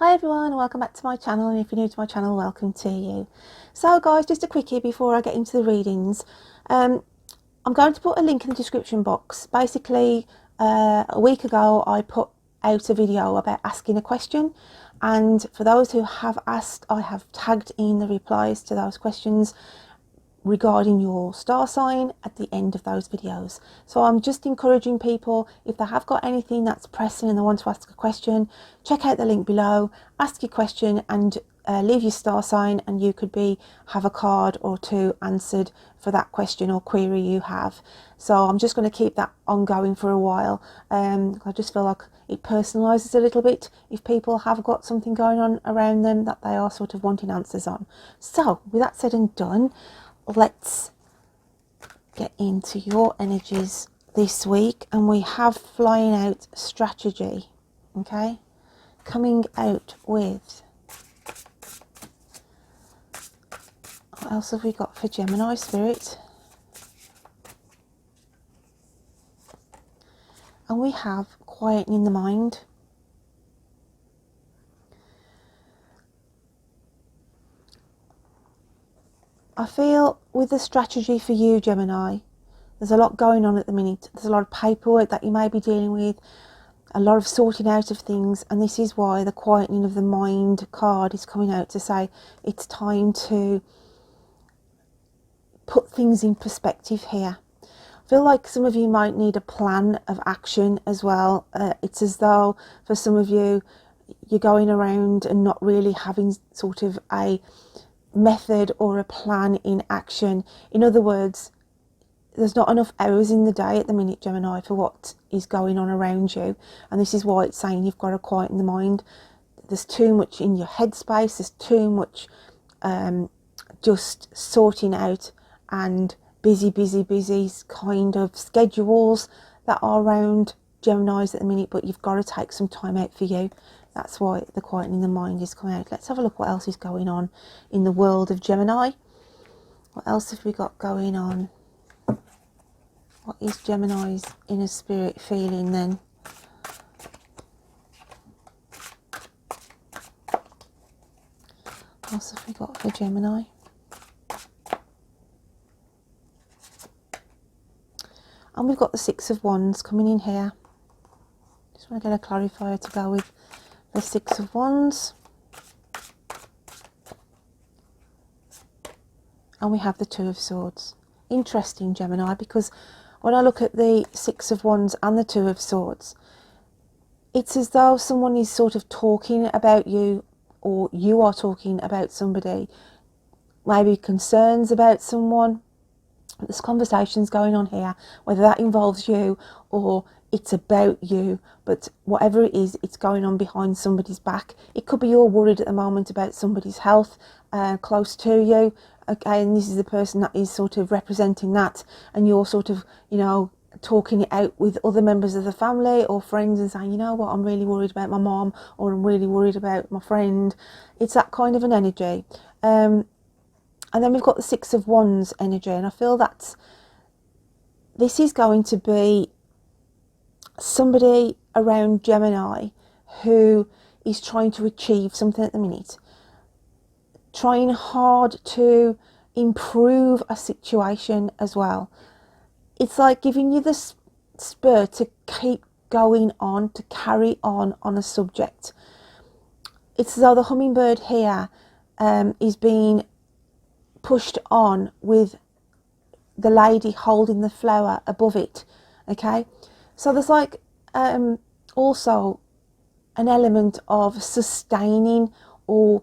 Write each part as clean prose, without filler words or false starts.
Hi everyone, welcome back to my channel, and if you're new to my channel, welcome to you. So guys, just a quickie before I get into the readings. I'm going to put a link in the description box. Basically, a week ago I put out a video about asking a question, and for those who have asked, I have tagged in the replies to those questions regarding your star sign at the end of those videos. So I'm just encouraging people, if they have got anything that's pressing and they want to ask a question, check out the link below, ask your question, and leave your star sign, and you could have a card or two answered for that question or query you have. So I'm just going to keep that ongoing for a while. I just feel like it personalises a little bit if people have got something going on around them that they are sort of wanting answers on. So with that said and done, let's get into your energies this week, and we have flying out strategy. Okay, coming out with, what else have we got for Gemini spirit? And we have quietening the mind. I feel with the strategy for you, Gemini, there's a lot going on at the minute. There's a lot of paperwork that you may be dealing with, a lot of sorting out of things, and this is why the quietening of the mind card is coming out to say it's time to put things in perspective here. I feel like some of you might need a plan of action as well. It's as though for some of you, you're going around and not really having sort of a method or a plan in action. In other words, there's not enough hours in the day at the minute, Gemini, for what is going on around you, and this is why it's saying you've got to quieten the mind. There's too much in your headspace, there's too much just sorting out and busy kind of schedules that are around Geminis at the minute, but you've got to take some time out for you. That's why the quietening the mind is coming out. Let's have a look what else is going on in the world of Gemini. What else have we got going on? What is Gemini's inner spirit feeling then? What else have we got for Gemini? And we've got the Six of Wands coming in here. Just want to get a clarifier to go with the Six of Wands. And we have the Two of Swords. Interesting, Gemini, because when I look at the Six of Wands and the Two of Swords, it's as though someone is sort of talking about you, or you are talking about somebody, maybe concerns about someone. There's conversations going on here, whether that involves you or it's about you, but whatever it is, it's going on behind somebody's back. It could be you're worried at the moment about somebody's health close to you, okay, and this is the person that is sort of representing that, and you're sort of, you know, talking it out with other members of the family or friends and saying, you know what, I'm really worried about my mom, or I'm really worried about my friend. It's that kind of an energy. And then we've got the Six of Wands energy, and I feel that this is going to be somebody around Gemini who is trying to achieve something at the minute, trying hard to improve a situation as well. It's like giving you the spur to keep going on, to carry on a subject. It's as though the hummingbird here is being pushed on with the lady holding the flower above it. Okay, so there's like also an element of sustaining or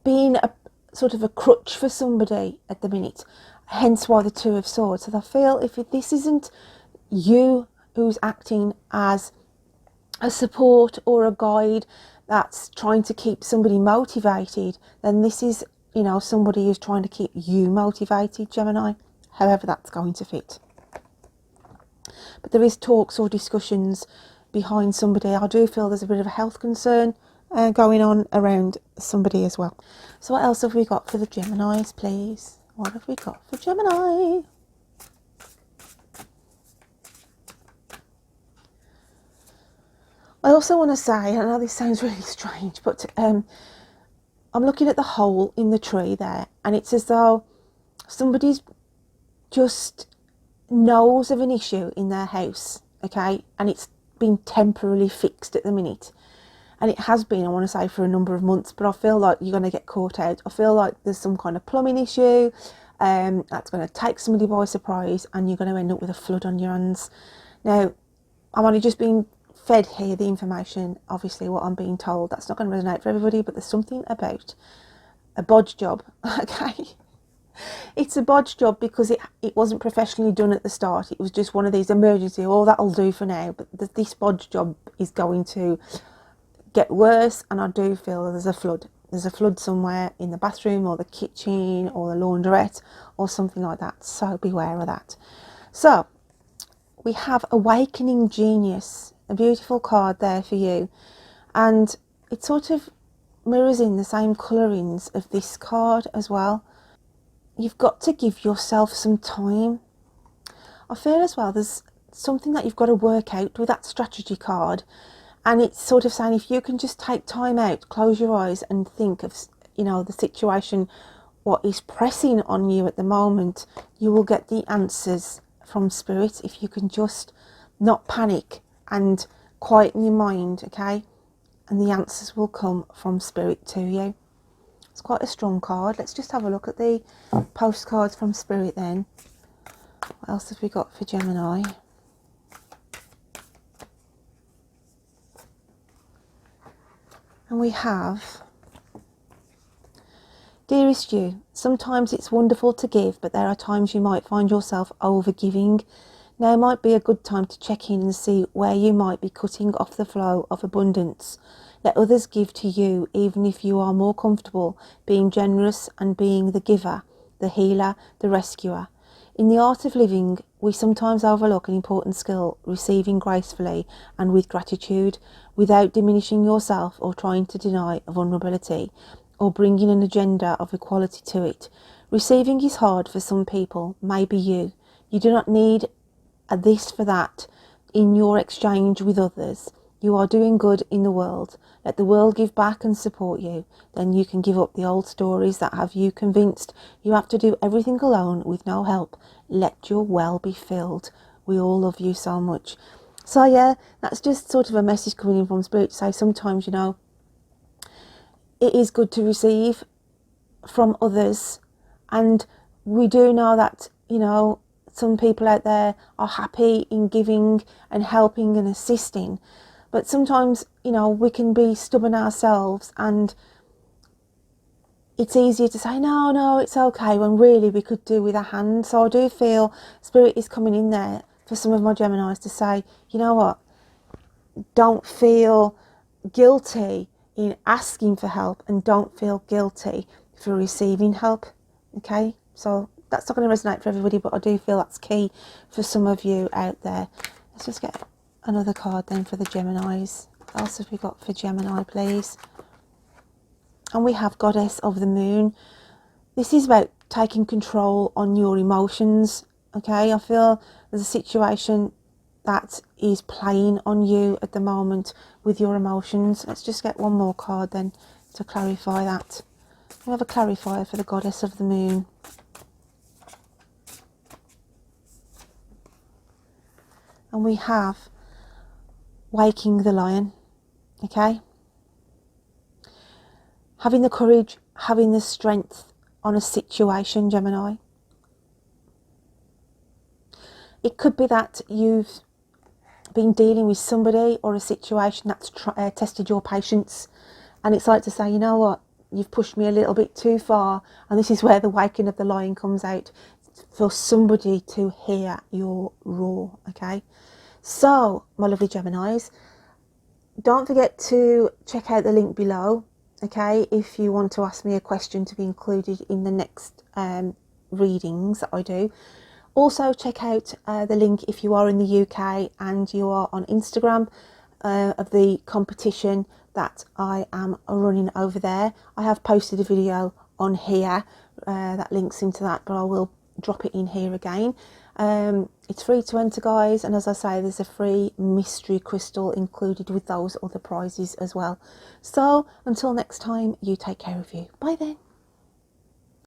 being a sort of a crutch for somebody at the minute, hence why the Two of Swords. So I feel if this isn't you who's acting as a support or a guide that's trying to keep somebody motivated, then this is, you know, somebody who's trying to keep you motivated, Gemini, however that's going to fit. But there is talks or discussions behind somebody. I do feel there's a bit of a health concern going on around somebody as well. So what else have we got for the Geminis, please? What have we got for Gemini? also want to say, I know this sounds really strange, but I'm looking at the hole in the tree there, and it's as though somebody's just knows of an issue in their house, okay, and it's been temporarily fixed at the minute. And it has been, I want to say, for a number of months, but I feel like you're going to get caught out. I feel like there's some kind of plumbing issue that's going to take somebody by surprise, and you're going to end up with a flood on your hands. Now, I'm only just being fed here the information, obviously, what I'm being told. That's not going to resonate for everybody, but there's something about a bodge job, okay? It's a bodge job because it wasn't professionally done at the start. It was just one of these emergency, oh, that'll do for now. But this bodge job is going to get worse, and I do feel there's a flood. There's a flood somewhere in the bathroom or the kitchen or the laundrette or something like that. So beware of that. So we have Awakening Genius, a beautiful card there for you. And it sort of mirrors in the same colourings of this card as well. You've got to give yourself some time. I feel as well there's something that you've got to work out with that strategy card. And it's sort of saying, if you can just take time out, close your eyes and think of, you know, the situation, what is pressing on you at the moment, you will get the answers from Spirit if you can just not panic and quieten your mind, okay? And the answers will come from Spirit to you. It's quite a strong card. Let's just have a look at the postcards from Spirit then. What else have we got for Gemini? And we have, dearest you, sometimes it's wonderful to give, but there are times you might find yourself over-giving. Now might be a good time to check in and see where you might be cutting off the flow of abundance. Let others give to you, even if you are more comfortable being generous and being the giver, the healer, the rescuer. In the art of living, we sometimes overlook an important skill, receiving gracefully and with gratitude, without diminishing yourself or trying to deny vulnerability, or bringing an agenda of equality to it. Receiving is hard for some people, maybe you. You do not need a this for that in your exchange with others. You are doing good in the world. Let the world give back and support you. Then you can give up the old stories that have you convinced you have to do everything alone with no help. Let your well be filled. We all love you so much. So yeah, that's just sort of a message coming in from Spirit to say sometimes, you know, it is good to receive from others. And we do know that, you know, some people out there are happy in giving and helping and assisting. But sometimes, you know, we can be stubborn ourselves, and it's easier to say, no, it's okay, when really we could do with a hand. So I do feel Spirit is coming in there for some of my Geminis to say, you know what, don't feel guilty in asking for help, and don't feel guilty for receiving help, okay? So that's not going to resonate for everybody, but I do feel that's key for some of you out there. Let's just get another card then for the Geminis. What else have we got for Gemini, please? And we have Goddess of the Moon. This is about taking control on your emotions, okay? I feel there's a situation that is playing on you at the moment with your emotions. Let's just get one more card then to clarify that. We have a clarifier for the Goddess of the Moon. And we have Waking the Lion, okay? Having the courage, having the strength on a situation, Gemini. It could be that you've been dealing with somebody or a situation that's tested your patience, and it's like to say, you know what, you've pushed me a little bit too far, and this is where the waking of the lion comes out, for somebody to hear your roar, okay? So, my lovely Geminis, don't forget to check out the link below, okay, if you want to ask me a question to be included in the next readings that I do. Also, check out the link if you are in the UK and you are on Instagram of the competition that I am running over there. I have posted a video on here that links into that, but I will drop it in here again. It's free to enter, guys, and as I say, there's a free mystery crystal included with those other prizes as well. So until next time, you take care of you. Bye then.